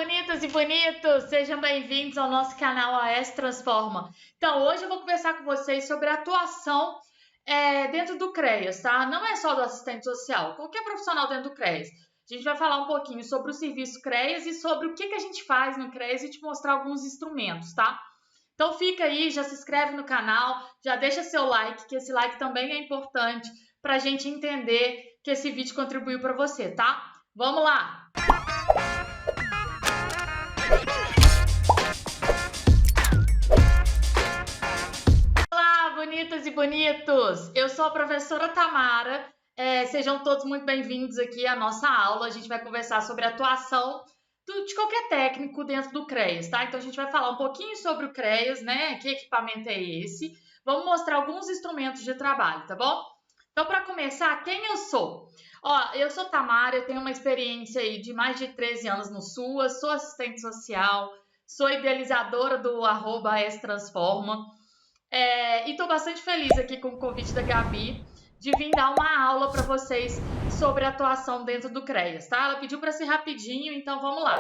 Bonitas e bonitos! Sejam bem-vindos ao nosso canal AS Transforma. Então, hoje eu vou conversar com vocês sobre a atuação dentro do CREAS, tá? Não é só do assistente social, qualquer profissional dentro do CREAS. A gente vai falar um pouquinho sobre o serviço CREAS e sobre o que a gente faz no CREAS e te mostrar alguns instrumentos, tá? Então fica aí, já se inscreve no canal, já deixa seu like, que esse like também é importante para a gente entender que esse vídeo contribuiu para você, tá? Vamos lá! Bonitas e bonitos! Eu sou a professora Tamara, sejam todos muito bem-vindos aqui à nossa aula. A gente vai conversar sobre a atuação de qualquer técnico dentro do CREAS, tá? Então a gente vai falar um pouquinho sobre o CREAS, né? Que equipamento é esse? Vamos mostrar alguns instrumentos de trabalho, tá bom? Então, para começar, quem eu sou? Ó, eu sou Tamara, eu tenho uma experiência aí de mais de 13 anos no SUAS, sou assistente social, sou idealizadora do @ASTransforma. E estou bastante feliz aqui com o convite da Gabi de vir dar uma aula para vocês sobre a atuação dentro do CREAS, tá? Ela pediu para ser rapidinho, então vamos lá.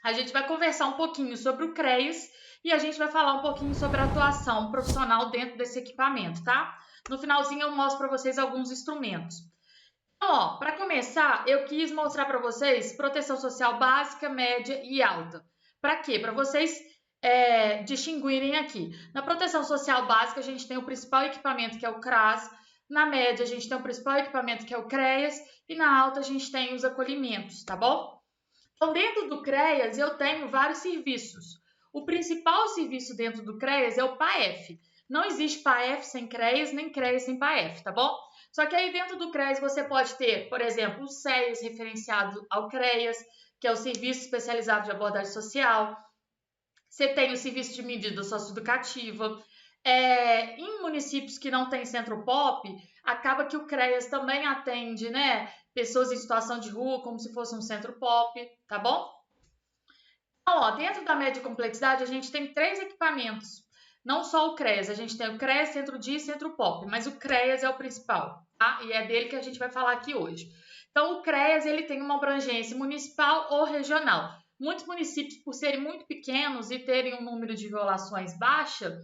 A gente vai conversar um pouquinho sobre o CREAS e a gente vai falar um pouquinho sobre a atuação profissional dentro desse equipamento, tá? No finalzinho eu mostro para vocês alguns instrumentos. Então, ó, para começar, eu quis mostrar para vocês proteção social básica, média e alta. Para quê? Para vocês distinguirem aqui. Na proteção social básica, a gente tem o principal equipamento, que é o CRAS. Na média, a gente tem o principal equipamento, que é o CREAS. E na alta, a gente tem os acolhimentos, tá bom? Então, dentro do CREAS, eu tenho vários serviços. O principal serviço dentro do CREAS é o PAEF. Não existe PAEF sem CREAS, nem CREAS sem PAEF, tá bom? Só que aí dentro do CREAS você pode ter, por exemplo, o SEAS referenciado ao CREAS, que é o Serviço Especializado de Abordagem Social. Você tem o serviço de medida socioeducativa. Em municípios que não tem centro POP, acaba que o CREAS também atende, né, pessoas em situação de rua, como se fosse um centro POP, tá bom? Então, ó, dentro da média complexidade, a gente tem 3 equipamentos. Não só o CREAS, a gente tem o CREAS, Centro DIA e Centro POP, mas o CREAS é o principal, tá? E é dele que a gente vai falar aqui hoje. Então, o CREAS, ele tem uma abrangência municipal ou regional. Muitos municípios, por serem muito pequenos e terem um número de violações baixa,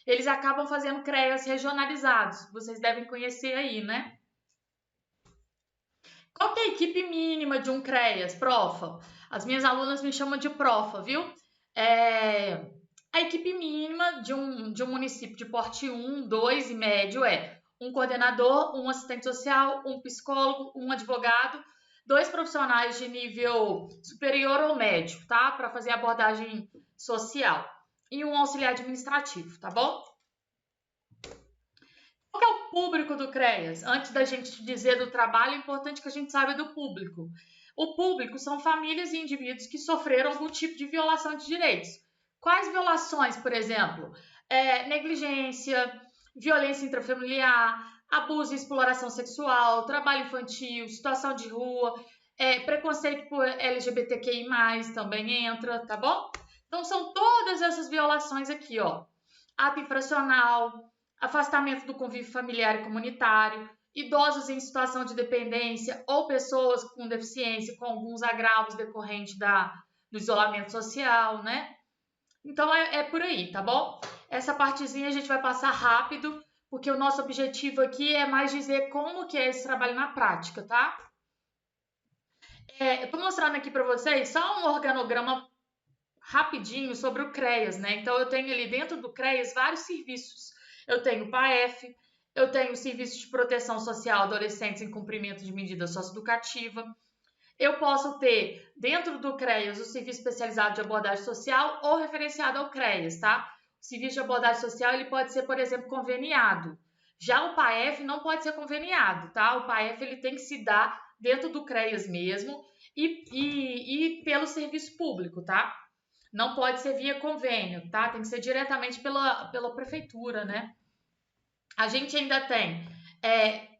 eles acabam fazendo CREAS regionalizados. Vocês devem conhecer aí, né? Qual que é a equipe mínima de um CREAS, Profa? As minhas alunas me chamam de Profa, viu? A equipe mínima de um município de porte 1, 2 e médio é um coordenador, um assistente social, um psicólogo, um advogado, 2 profissionais de nível superior ou médio, tá? Para fazer abordagem social. E um auxiliar administrativo, tá bom? Qual é o público do CREAS? Antes da gente dizer do trabalho, é importante que a gente saiba do público. O público são famílias e indivíduos que sofreram algum tipo de violação de direitos. Quais violações, por exemplo? Negligência, violência intrafamiliar, abuso e exploração sexual, trabalho infantil, situação de rua, preconceito por LGBTQI+, também entra, tá bom? Então, são todas essas violações aqui, ó. Ato infracional, afastamento do convívio familiar e comunitário, idosos em situação de dependência ou pessoas com deficiência, com alguns agravos decorrentes do isolamento social, né? Então, é por aí, tá bom? Essa partezinha a gente vai passar rápido, porque o nosso objetivo aqui é mais dizer como que é esse trabalho na prática, tá? Eu tô mostrando aqui para vocês só um organograma rapidinho sobre o CREAS, né? Então, eu tenho ali dentro do CREAS vários serviços. Eu tenho o PAEF, eu tenho o Serviço de Proteção Social Adolescentes em Cumprimento de Medida Socioeducativa. Eu posso ter, dentro do CREAS, o Serviço Especializado de Abordagem Social ou referenciado ao CREAS, tá? O Serviço de Abordagem Social, ele pode ser, por exemplo, conveniado. Já o PAEF não pode ser conveniado, tá? O PAEF, ele tem que se dar dentro do CREAS mesmo e pelo serviço público, tá? Não pode ser via convênio, tá? Tem que ser diretamente pela prefeitura, né? A gente ainda tem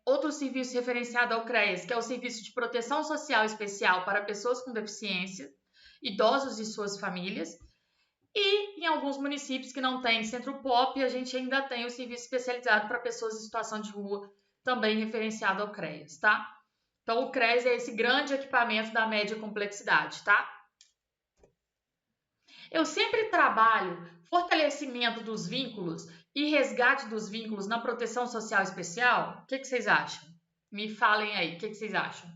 outro serviço referenciado ao CREAS, que é o Serviço de Proteção Social Especial para Pessoas com Deficiência, idosos e suas famílias. E em alguns municípios que não tem centro POP, a gente ainda tem o Serviço Especializado para Pessoas em Situação de Rua, também referenciado ao CREAS, tá? Então, o CREAS é esse grande equipamento da média complexidade, tá? Eu sempre trabalho fortalecimento dos vínculos e resgate dos vínculos na proteção social especial. O que vocês acham? Me falem aí, o que vocês acham?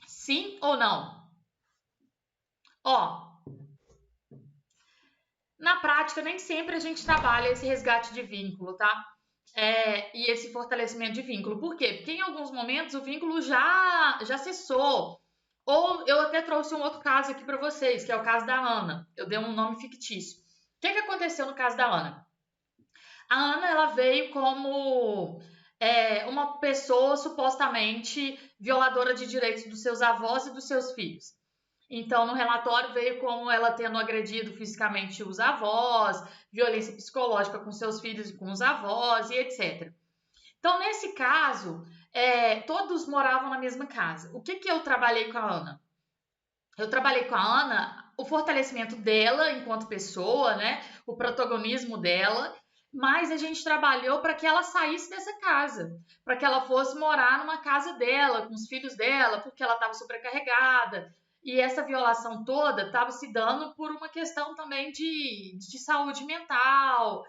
Sim ou não? Ó, na prática, nem sempre a gente trabalha esse resgate de vínculo, tá? E esse fortalecimento de vínculo. Por quê? Porque em alguns momentos o vínculo já cessou. Ou eu até trouxe um outro caso aqui para vocês, que é o caso da Ana. Eu dei um nome fictício. O que aconteceu no caso da Ana? A Ana, ela veio como uma pessoa supostamente violadora de direitos dos seus avós e dos seus filhos. Então, no relatório veio como ela tendo agredido fisicamente os avós, violência psicológica com seus filhos e com os avós e etc. Então, nesse caso, todos moravam na mesma casa. O que eu trabalhei com a Ana? Eu trabalhei com a Ana o fortalecimento dela enquanto pessoa, né? O protagonismo dela, mas a gente trabalhou para que ela saísse dessa casa, para que ela fosse morar numa casa dela, com os filhos dela, porque ela estava sobrecarregada. E essa violação toda estava se dando por uma questão também de saúde mental,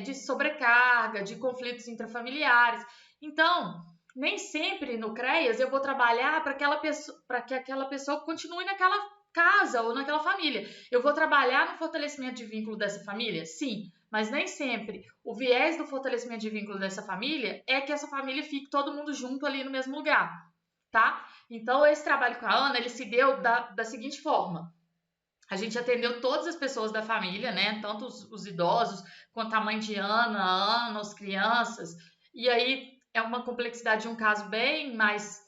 de sobrecarga, de conflitos intrafamiliares. Então, nem sempre no CREAS eu vou trabalhar para que aquela pessoa continue naquela casa ou naquela família. Eu vou trabalhar no fortalecimento de vínculo dessa família? Sim, mas nem sempre. O viés do fortalecimento de vínculo dessa família é que essa família fique todo mundo junto ali no mesmo lugar, tá? Então, esse trabalho com a Ana, ele se deu da seguinte forma. A gente atendeu todas as pessoas da família, né? Tanto os idosos quanto a mãe de Ana, a Ana, as crianças. E aí é uma complexidade de um caso bem mais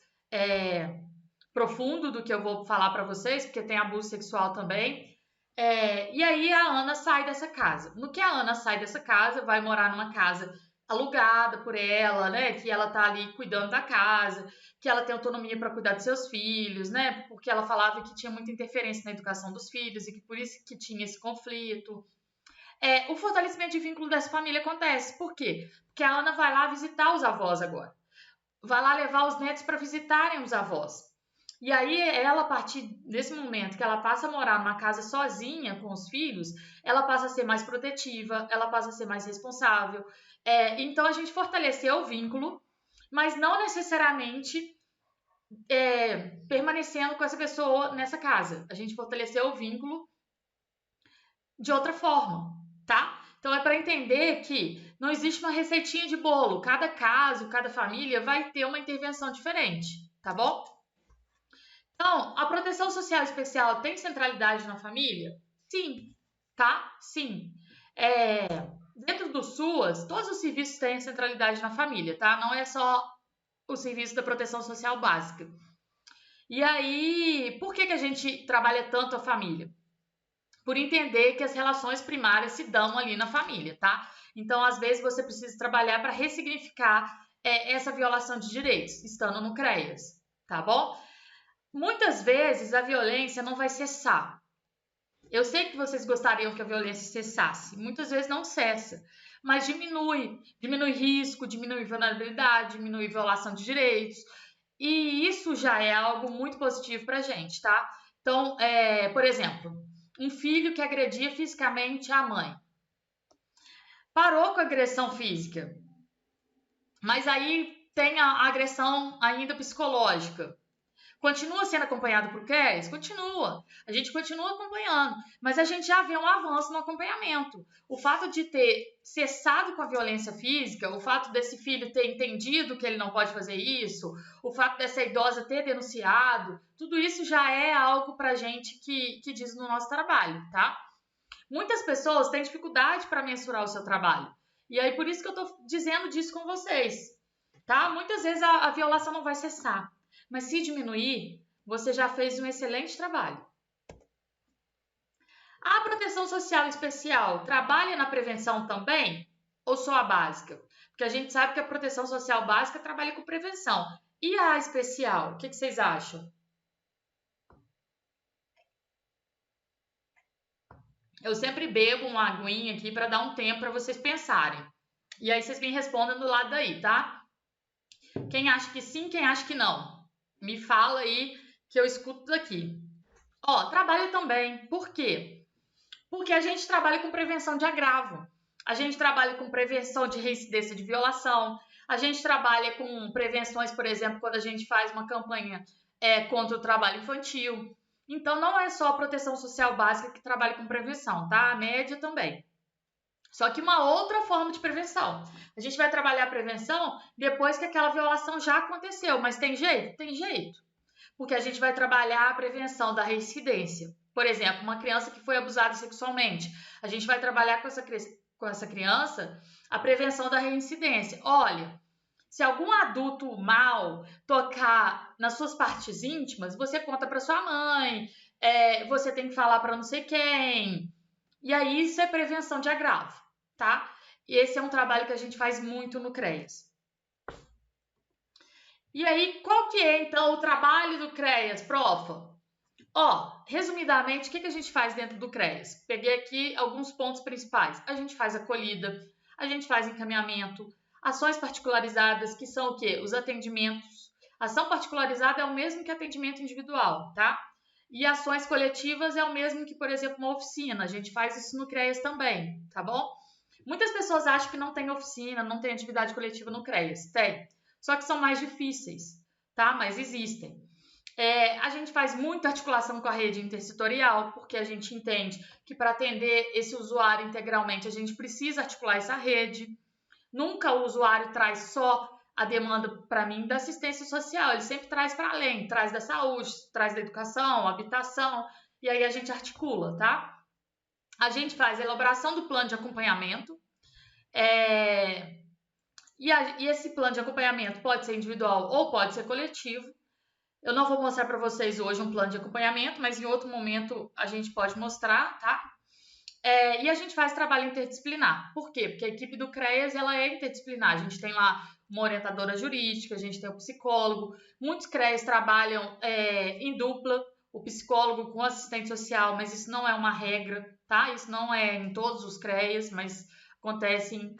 profundo do que eu vou falar para vocês, porque tem abuso sexual também. E aí a Ana sai dessa casa. No que a Ana sai dessa casa, vai morar numa casa alugada por ela, né? Que ela tá ali cuidando da casa, que ela tem autonomia para cuidar dos seus filhos, né? Porque ela falava que tinha muita interferência na educação dos filhos e que por isso que tinha esse conflito. O fortalecimento de vínculo dessa família acontece. Por quê? Porque a Ana vai lá visitar os avós agora. Vai lá levar os netos para visitarem os avós. E aí, ela, a partir desse momento que ela passa a morar numa casa sozinha com os filhos, ela passa a ser mais protetiva, ela passa a ser mais responsável. Então, a gente fortaleceu o vínculo, mas não necessariamente permanecendo com essa pessoa nessa casa. A gente fortaleceu o vínculo de outra forma, tá? Então, é para entender que não existe uma receitinha de bolo. Cada caso, cada família vai ter uma intervenção diferente, tá bom? Então, a proteção social especial tem centralidade na família? Sim, tá? Sim. Dentro do SUAS, todos os serviços têm centralidade na família, tá? Não é só o serviço da proteção social básica. E aí, por que a gente trabalha tanto a família? Por entender que as relações primárias se dão ali na família, tá? Então, às vezes, você precisa trabalhar para ressignificar essa violação de direitos, estando no CREAS, tá bom? Muitas vezes a violência não vai cessar. Eu sei que vocês gostariam que a violência cessasse. Muitas vezes não cessa, mas diminui. Diminui risco, diminui vulnerabilidade, diminui violação de direitos. E isso já é algo muito positivo para a gente, tá? Então, por exemplo, um filho que agredia fisicamente a mãe. Parou com a agressão física, mas aí tem a agressão ainda psicológica. Continua sendo acompanhado por CREAS? Continua. A gente continua acompanhando, mas a gente já vê um avanço no acompanhamento. O fato de ter cessado com a violência física, o fato desse filho ter entendido que ele não pode fazer isso, o fato dessa idosa ter denunciado, tudo isso já é algo pra gente que diz no nosso trabalho, tá? Muitas pessoas têm dificuldade para mensurar o seu trabalho. E aí por isso que eu tô dizendo disso com vocês, tá? Muitas vezes a violação não vai cessar. Mas se diminuir, você já fez um excelente trabalho. A proteção social especial trabalha na prevenção também? Ou só a básica? Porque a gente sabe que a proteção social básica trabalha com prevenção. E a especial? O que vocês acham? Eu sempre bebo uma aguinha aqui para dar um tempo para vocês pensarem. E aí vocês me respondem do lado daí, tá? Quem acha que sim, quem acha que não? Me fala aí que eu escuto daqui. Ó, trabalho também. Por quê? Porque a gente trabalha com prevenção de agravo. A gente trabalha com prevenção de reincidência de violação. A gente trabalha com prevenções, por exemplo, quando a gente faz uma campanha contra o trabalho infantil. Então, não é só a proteção social básica que trabalha com prevenção, tá? A média também. Só que uma outra forma de prevenção. A gente vai trabalhar a prevenção depois que aquela violação já aconteceu. Mas tem jeito? Tem jeito. Porque a gente vai trabalhar a prevenção da reincidência. Por exemplo, uma criança que foi abusada sexualmente. A gente vai trabalhar com essa criança a prevenção da reincidência. Olha, se algum adulto mal tocar nas suas partes íntimas, você conta para sua mãe, você tem que falar para não sei quem. E aí isso é prevenção de agravo, tá? E esse é um trabalho que a gente faz muito no CREAS. E aí, qual que é, então, o trabalho do CREAS, profa? Ó, resumidamente, o que a gente faz dentro do CREAS? Peguei aqui alguns pontos principais. A gente faz acolhida, a gente faz encaminhamento, ações particularizadas, que são o quê? Os atendimentos. Ação particularizada é o mesmo que atendimento individual, tá? E ações coletivas é o mesmo que, por exemplo, uma oficina. A gente faz isso no CREAS também, tá bom? Muitas pessoas acham que não tem oficina, não tem atividade coletiva no CREAS. Tem. Só que são mais difíceis, tá? Mas existem. A gente faz muita articulação com a rede intersetorial, porque a gente entende que para atender esse usuário integralmente, a gente precisa articular essa rede. Nunca o usuário traz só a demanda para mim da assistência social, ele sempre traz para além, traz da saúde, traz da educação, habitação, e aí a gente articula, tá? A gente faz a elaboração do plano de acompanhamento, e esse plano de acompanhamento pode ser individual ou pode ser coletivo. Eu não vou mostrar para vocês hoje um plano de acompanhamento, mas em outro momento a gente pode mostrar, tá? E a gente faz trabalho interdisciplinar. Por quê? Porque a equipe do CREAS ela é interdisciplinar. A gente tem lá uma orientadora jurídica, a gente tem um psicólogo. Muitos CREAS trabalham em dupla, o psicólogo com o assistente social, mas isso não é uma regra, tá? Isso não é em todos os CREAS, mas acontece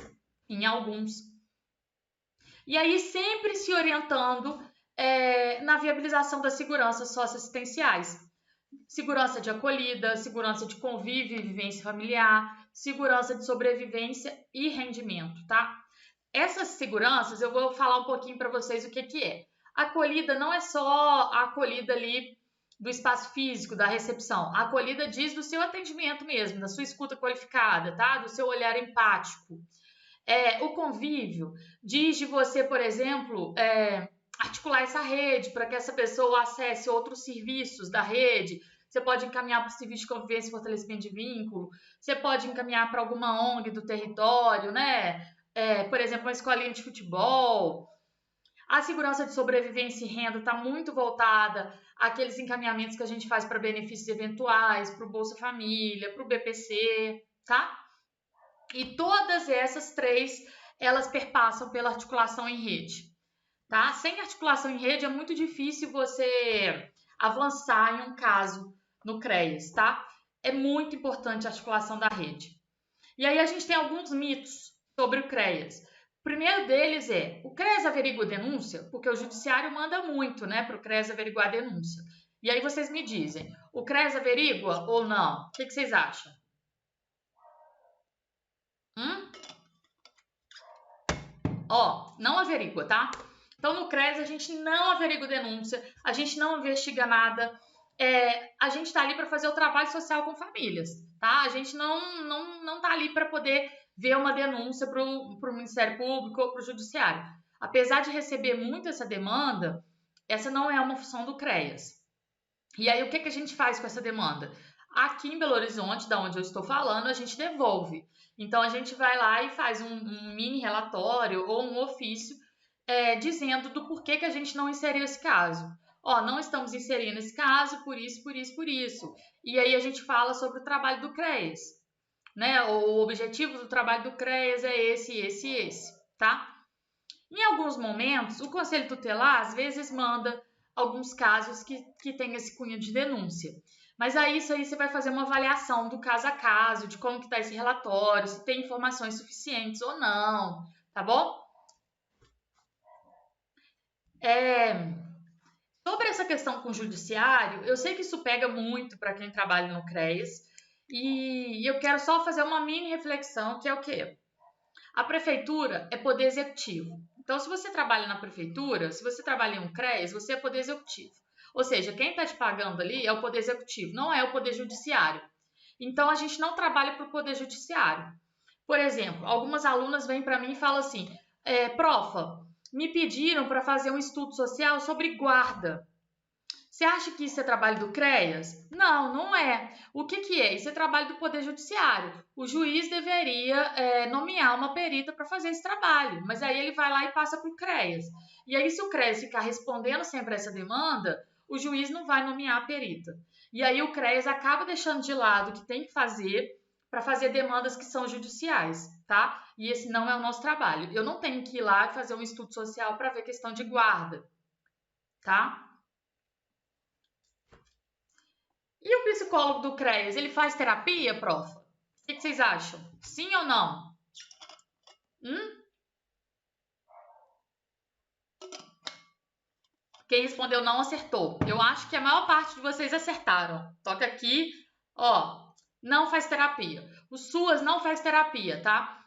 em alguns. E aí sempre se orientando na viabilização das seguranças socioassistenciais. Segurança de acolhida, segurança de convívio e vivência familiar, segurança de sobrevivência e rendimento, tá? Essas seguranças, eu vou falar um pouquinho para vocês o que é. A acolhida não é só a acolhida ali do espaço físico, da recepção. A acolhida diz do seu atendimento mesmo, da sua escuta qualificada, tá? Do seu olhar empático. O convívio diz de você, por exemplo, articular essa rede para que essa pessoa acesse outros serviços da rede. Você pode encaminhar para o serviço de convivência e fortalecimento de vínculo. Você pode encaminhar para alguma ONG do território, né? Por exemplo, uma escolinha de futebol. A segurança de sobrevivência e renda está muito voltada àqueles encaminhamentos que a gente faz para benefícios eventuais, para o Bolsa Família, para o BPC, tá? E todas essas três, elas perpassam pela articulação em rede, tá? Sem articulação em rede é muito difícil você avançar em um caso no CREAS, tá? É muito importante a articulação da rede. E aí a gente tem alguns mitos sobre o CREAS. O primeiro deles o CREAS averigua denúncia? Porque o judiciário manda muito, né, para o CREAS averiguar a denúncia. E aí vocês me dizem, o CREAS averigua ou não? O que vocês acham? Não averigua, tá? Então, no CREAS, a gente não averigua denúncia, a gente não investiga nada, a gente tá ali para fazer o trabalho social com famílias, tá? A gente não tá ali para poder ver uma denúncia pro Ministério Público ou pro Judiciário. Apesar de receber muito essa demanda, essa não é uma função do CREAS. E aí, o que a gente faz com essa demanda? Aqui em Belo Horizonte, da onde eu estou falando, a gente devolve. Então, a gente vai lá e faz um mini relatório ou um ofício dizendo do porquê que a gente não inseriu esse caso. Não estamos inserindo esse caso por isso, por isso, por isso. E aí a gente fala sobre o trabalho do CREAS, né? O objetivo do trabalho do CREAS é esse, tá? Em alguns momentos, o Conselho Tutelar, às vezes, manda alguns casos que tem esse cunho de denúncia. Mas aí, isso aí você vai fazer uma avaliação do caso a caso, de como que está esse relatório, se tem informações suficientes ou não, tá bom? Sobre essa questão com o judiciário, eu sei que isso pega muito para quem trabalha no CREAS e eu quero só fazer uma mini reflexão, que é o quê? A prefeitura é poder executivo. Então, se você trabalha na prefeitura, se você trabalha em um CREAS, você é poder executivo. Ou seja, quem está te pagando ali é o poder executivo, não é o poder judiciário. Então, a gente não trabalha para o poder judiciário. Por exemplo, algumas alunas vêm para mim e falam assim, profa, me pediram para fazer um estudo social sobre guarda. Você acha que isso é trabalho do CREAS? Não, não é. O que, que é? Isso é trabalho do Poder Judiciário. O juiz deveria nomear uma perita para fazer esse trabalho, mas aí ele vai lá e passa para o CREAS. E aí, se o CREAS ficar respondendo sempre essa demanda, o juiz não vai nomear a perita. E aí o CREAS acaba deixando de lado o que tem que fazer para fazer demandas que são judiciais, tá? E esse não é o nosso trabalho. Eu não tenho que ir lá e fazer um estudo social para ver questão de guarda, tá? E o psicólogo do CREAS, ele faz terapia, prof? O que vocês acham? Sim ou não? Quem respondeu não acertou. Eu acho que a maior parte de vocês acertaram. Toca aqui, ó, não faz terapia. O SUAS não faz terapia, tá?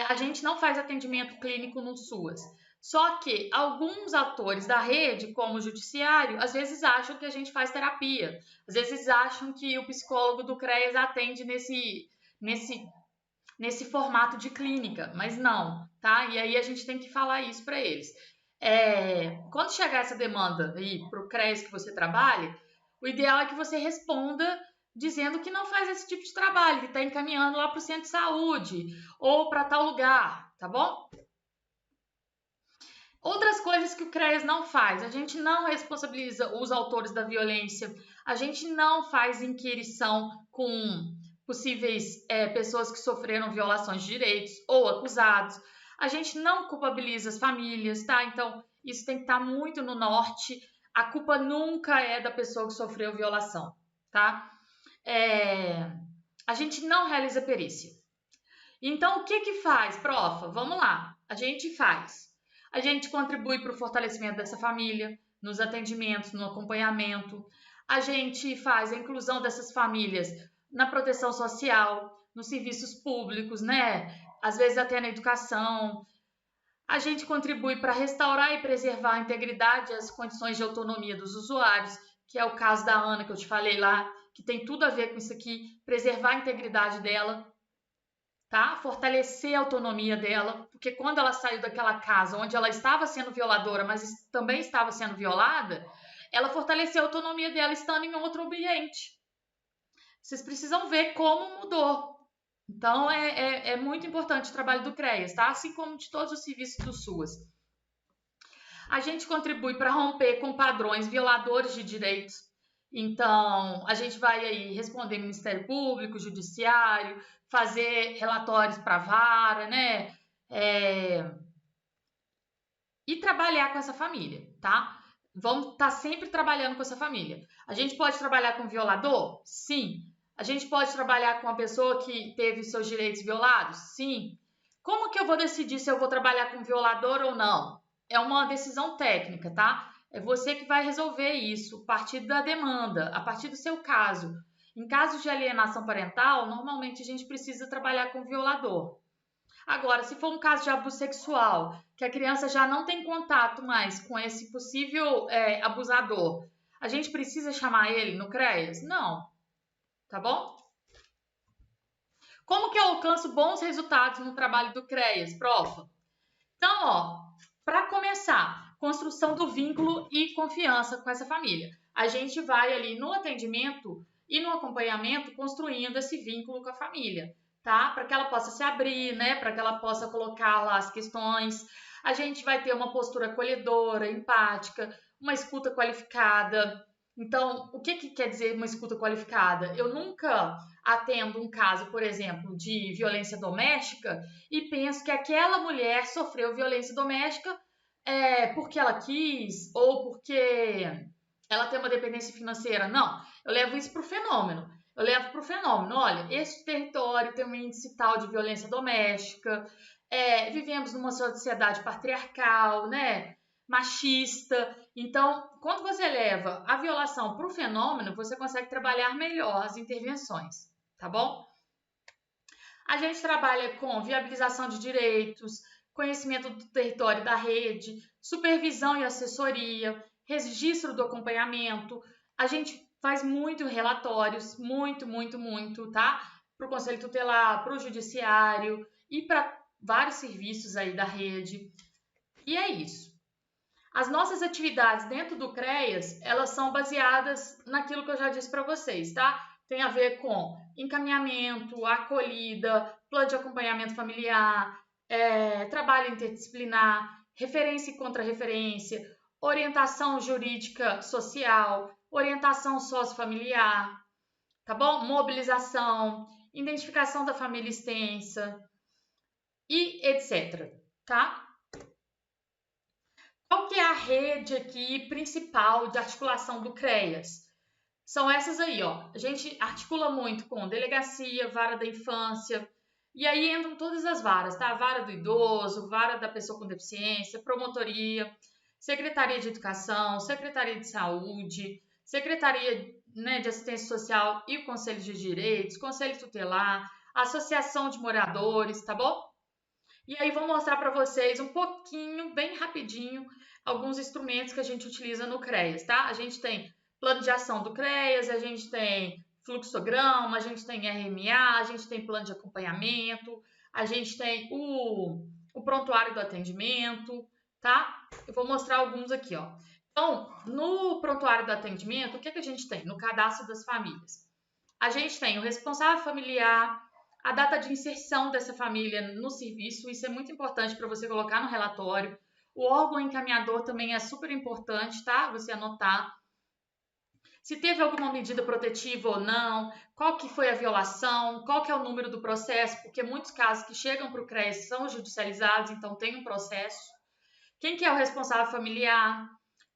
A gente não faz atendimento clínico no SUAS. Só que alguns atores da rede, como o judiciário, às vezes acham que a gente faz terapia. Às vezes acham que o psicólogo do CREAS atende nesse formato de clínica, mas não, tá? E aí a gente tem que falar isso para eles. Quando chegar essa demanda aí para o CREAS que você trabalha, o ideal é que você responda dizendo que não faz esse tipo de trabalho, que está encaminhando lá para o centro de saúde ou para tal lugar, tá bom? Outras coisas que o CREAS não faz, a gente não responsabiliza os autores da violência, a gente não faz inquirição com possíveis pessoas que sofreram violações de direitos ou acusados, a gente não culpabiliza as famílias, tá? Então, isso tem que estar muito no norte, a culpa nunca é da pessoa que sofreu violação, tá? A gente não realiza perícia. Então, o que que faz, profa? Vamos lá, a gente faz. A gente contribui para o fortalecimento dessa família, nos atendimentos, no acompanhamento. A gente faz a inclusão dessas famílias na proteção social, nos serviços públicos, né? Às vezes até na educação. A gente contribui para restaurar e preservar a integridade e as condições de autonomia dos usuários, que é o caso da Ana que eu te falei lá, que tem tudo a ver com isso aqui, preservar a integridade dela, tá? Fortalecer a autonomia dela, porque quando ela saiu daquela casa onde ela estava sendo violadora, mas também estava sendo violada, ela fortaleceu a autonomia dela estando em outro ambiente. Vocês precisam ver como mudou. Então, é muito importante o trabalho do CREAS, tá? Assim como de todos os serviços do SUAS. A gente contribui para romper com padrões violadores de direitos. Então, a gente vai aí responder Ministério Público, Judiciário, fazer relatórios para a vara, né? E trabalhar com essa família, tá? Vamos estar sempre trabalhando com essa família. A gente pode trabalhar com violador? Sim. A gente pode trabalhar com uma pessoa que teve seus direitos violados? Sim. Como que eu vou decidir se eu vou trabalhar com violador ou não? É uma decisão técnica, tá? É você que vai resolver isso a partir da demanda, a partir do seu caso. Em casos de alienação parental, normalmente a gente precisa trabalhar com violador. Agora, se for um caso de abuso sexual, que a criança já não tem contato mais com esse possível abusador, a gente precisa chamar ele no CREAS? Não. Tá bom? Como que eu alcanço bons resultados no trabalho do CREAS, prof? Então, ó, para começar, construção do vínculo e confiança com essa família. A gente vai ali no atendimento e no acompanhamento construindo esse vínculo com a família, tá? Para que ela possa se abrir, né? Para que ela possa colocar lá as questões. A gente vai ter uma postura acolhedora, empática, uma escuta qualificada. Então, o que quer dizer uma escuta qualificada? Eu nunca atendo um caso, por exemplo, de violência doméstica e penso que aquela mulher sofreu violência doméstica porque ela quis ou porque ela tem uma dependência financeira. Não, eu levo isso para o fenômeno. Eu levo para o fenômeno. Olha, este território tem um índice tal de violência doméstica, vivemos numa sociedade patriarcal, né? machista. Então, quando você leva a violação para o fenômeno, você consegue trabalhar melhor as intervenções, tá bom? A gente trabalha com viabilização de direitos, conhecimento do território da rede, supervisão e assessoria, registro do acompanhamento. A gente faz muito relatórios, muito, tá? Para o Conselho Tutelar, para o Judiciário e para vários serviços aí da rede. E é isso. As nossas atividades dentro do CREAS, elas são baseadas naquilo que eu já disse para vocês, tá? Tem a ver com encaminhamento, acolhida, plano de acompanhamento familiar, trabalho interdisciplinar, referência e contra-referência, orientação jurídica social, orientação sociofamiliar, tá bom? Mobilização, identificação da família extensa e etc, tá? Qual que é a rede aqui principal de articulação do CREAS? São essas aí, ó. A gente articula muito com delegacia, vara da infância, e aí entram todas as varas, tá? Vara do idoso, vara da pessoa com deficiência, promotoria, secretaria de educação, secretaria de saúde, secretaria, né, de assistência social e o conselho de direitos, conselho tutelar, associação de moradores, tá bom? E aí vou mostrar para vocês um pouquinho, bem rapidinho, alguns instrumentos que a gente utiliza no CREAS, tá? A gente tem plano de ação do CREAS, a gente tem fluxograma, a gente tem RMA, a gente tem plano de acompanhamento, a gente tem o prontuário do atendimento, tá? Eu vou mostrar alguns aqui, ó. Então, no prontuário do atendimento, o que a gente tem? No cadastro das famílias. A gente tem o responsável familiar, a data de inserção dessa família no serviço, isso é muito importante para você colocar no relatório. O órgão encaminhador também é super importante, tá? Você anotar. Se teve alguma medida protetiva ou não, qual que foi a violação, qual que é o número do processo, porque muitos casos que chegam para o CREAS são judicializados, então tem um processo. Quem que é o responsável familiar,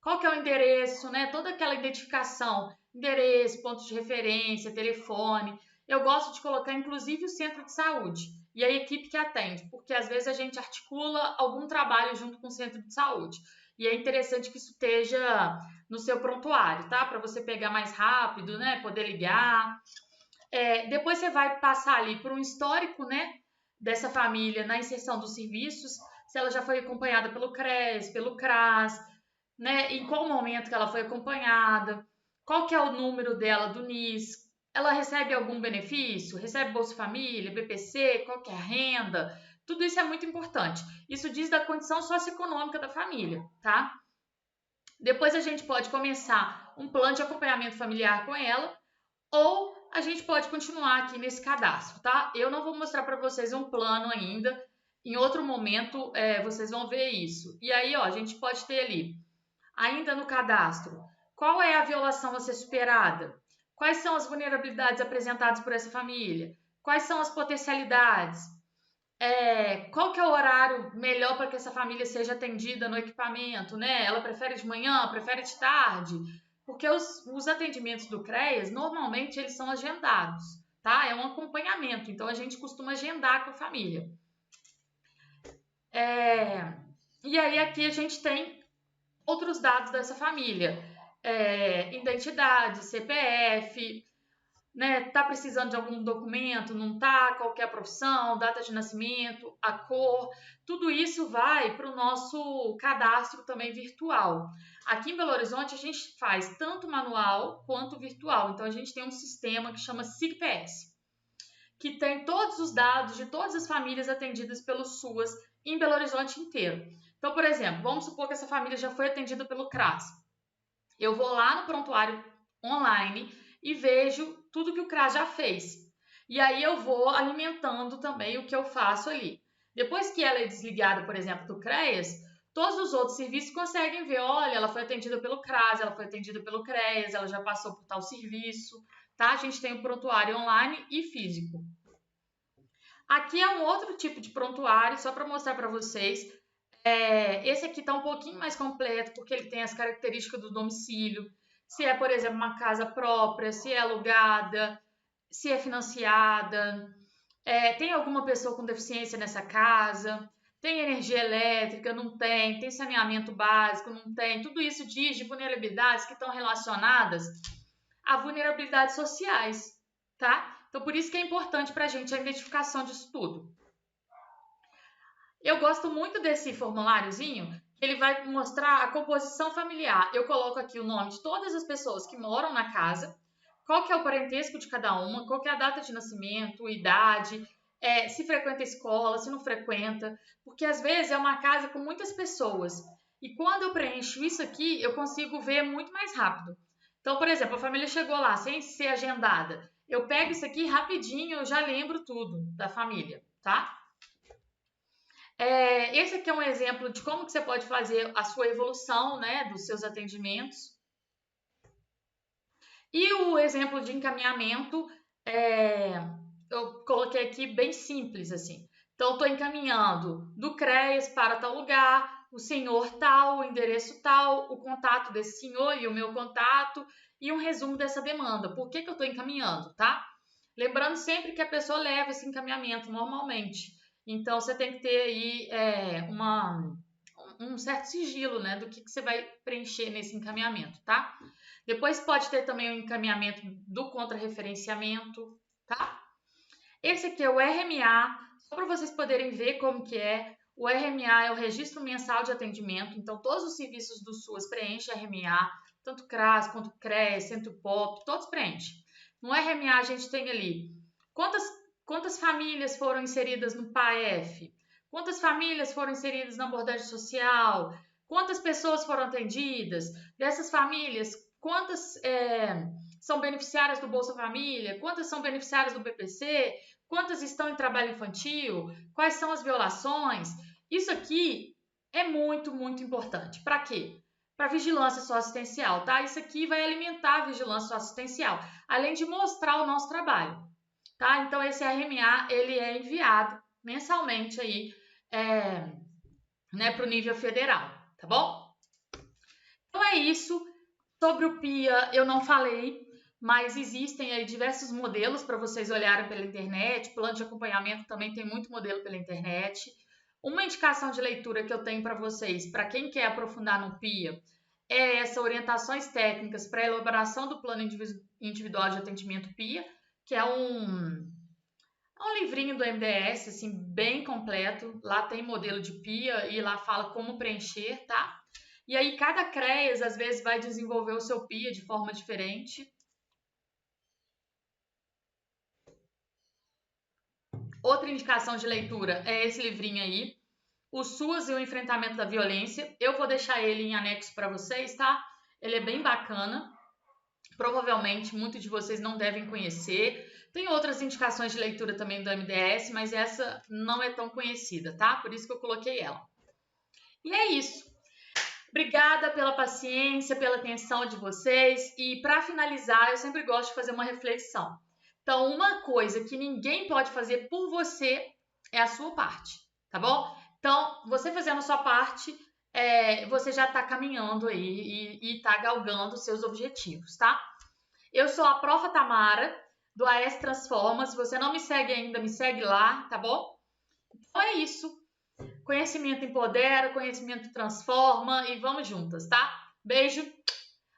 qual que é o endereço, né? Toda aquela identificação, endereço, ponto de referência, telefone. Eu gosto de colocar, inclusive, o centro de saúde e a equipe que atende, porque às vezes a gente articula algum trabalho junto com o centro de saúde. E é interessante que isso esteja no seu prontuário, tá? Para você pegar mais rápido, né? Poder ligar. Depois você vai passar ali por um histórico, né? Dessa família na inserção dos serviços, se ela já foi acompanhada pelo CRES, pelo CRAS, né? Em qual momento que ela foi acompanhada, qual que é o número dela do NIS, ela recebe algum benefício, recebe Bolsa Família, BPC, qual que é a renda, tudo isso é muito importante. Isso diz da condição socioeconômica da família, tá? Depois a gente pode começar um plano de acompanhamento familiar com ela, ou a gente pode continuar aqui nesse cadastro, tá? Eu não vou mostrar para vocês um plano ainda, em outro momento vocês vão ver isso. E aí, ó, a gente pode ter ali, ainda no cadastro, qual é a violação a ser superada? Quais são as vulnerabilidades apresentadas por essa família? Quais são as potencialidades? Qual que é o horário melhor para que essa família seja atendida no equipamento, né? Ela prefere de manhã, prefere de tarde? Porque os atendimentos do CREAS, normalmente, eles são agendados, tá? É um acompanhamento, então a gente costuma agendar com a família. E aí aqui a gente tem outros dados dessa família. Identidade, CPF, né? Tá precisando de algum documento, não tá? Qual que é a profissão, data de nascimento, a cor, tudo isso vai para o nosso cadastro também virtual. Aqui em Belo Horizonte a gente faz tanto manual quanto virtual, então a gente tem um sistema que chama SIGPS, que tem todos os dados de todas as famílias atendidas pelo SUAS em Belo Horizonte inteiro. Então, por exemplo, vamos supor que essa família já foi atendida pelo CRAS. Eu vou lá no prontuário online e vejo tudo que o CRAS já fez. E aí eu vou alimentando também o que eu faço ali. Depois que ela é desligada, por exemplo, do CREAS, todos os outros serviços conseguem ver, olha, ela foi atendida pelo CRAS, ela foi atendida pelo CREAS, ela já passou por tal serviço, tá? A gente tem o prontuário online e físico. Aqui é um outro tipo de prontuário, só para mostrar para vocês. Esse aqui está um pouquinho mais completo, porque ele tem as características do domicílio. Se é, por exemplo, uma casa própria, se é alugada, se é financiada, tem alguma pessoa com deficiência nessa casa, Tem energia elétrica? Não tem. Tem saneamento básico? Não tem. Tudo isso diz de vulnerabilidades que estão relacionadas a vulnerabilidades sociais, tá? Então, por isso que é importante para a gente a identificação disso tudo. Eu gosto muito desse formuláriozinho, que ele vai mostrar a composição familiar. Eu coloco aqui o nome de todas as pessoas que moram na casa, qual que é o parentesco de cada uma, qual que é a data de nascimento, idade, se frequenta escola, se não frequenta, porque às vezes é uma casa com muitas pessoas. E quando eu preencho isso aqui, eu consigo ver muito mais rápido. Então, por exemplo, a família chegou lá sem ser agendada. Eu pego isso aqui rapidinho, eu já lembro tudo da família, tá? Esse aqui é um exemplo de como que você pode fazer a sua evolução, né, dos seus atendimentos. E o exemplo de encaminhamento, eu coloquei aqui bem simples, assim. Então, estou encaminhando do CREAS para tal lugar, o senhor tal, o endereço tal, o contato desse senhor e o meu contato, e um resumo dessa demanda. Por que eu estou encaminhando, tá? Lembrando sempre que a pessoa leva esse encaminhamento normalmente. Então, você tem que ter aí um certo sigilo, né, do que você vai preencher nesse encaminhamento, tá? Depois pode ter também o encaminhamento do contra-referenciamento, tá? Esse aqui é o RMA, só para vocês poderem ver como que é. O RMA é o Registro Mensal de Atendimento, então todos os serviços do SUAS preenchem RMA, tanto CRAS quanto CREAS, Centro Pop, todos preenchem. No RMA a gente tem ali quantas famílias foram inseridas no PAEF, quantas famílias foram inseridas na abordagem social, quantas pessoas foram atendidas, dessas famílias, quantas são beneficiárias do Bolsa Família, quantas são beneficiárias do BPC, quantas estão em trabalho infantil, quais são as violações. Isso aqui é muito, muito importante. Para quê? Para vigilância socioassistencial, tá? Isso aqui vai alimentar a vigilância socioassistencial, além de mostrar o nosso trabalho, tá? Então, esse RMA, ele é enviado mensalmente aí, né, para o nível federal, tá bom? Então, é isso. Sobre o PIA, eu não falei, mas existem aí diversos modelos para vocês olharem pela internet. Plano de acompanhamento também tem muito modelo pela internet. Uma indicação de leitura que eu tenho para vocês, para quem quer aprofundar no PIA, é essa Orientações Técnicas para a Elaboração do Plano Individual de Atendimento PIA, que é um livrinho do MDS, assim, bem completo. Lá tem modelo de PIA e lá fala como preencher, tá? E aí cada CREAS, às vezes, vai desenvolver o seu PIA de forma diferente. Outra indicação de leitura é esse livrinho aí, O SUAS e o Enfrentamento da Violência. Eu vou deixar ele em anexo para vocês, tá? Ele é bem bacana. Provavelmente muitos de vocês não devem conhecer. Tem outras indicações de leitura também do MDS, mas essa não é tão conhecida, tá? Por isso que eu coloquei ela. E é isso. Obrigada pela paciência, pela atenção de vocês. E para finalizar, eu sempre gosto de fazer uma reflexão. Então, uma coisa que ninguém pode fazer por você é a sua parte, tá bom? Então, você fazendo a sua parte, você já está caminhando aí e está galgando os seus objetivos, tá? Eu sou a Profa Tamara, do AS Transforma. Se você não me segue ainda, me segue lá, tá bom? Então é isso. Conhecimento empodera, conhecimento transforma e vamos juntas, tá? Beijo,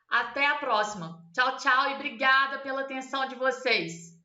até a próxima. Tchau, tchau e obrigada pela atenção de vocês.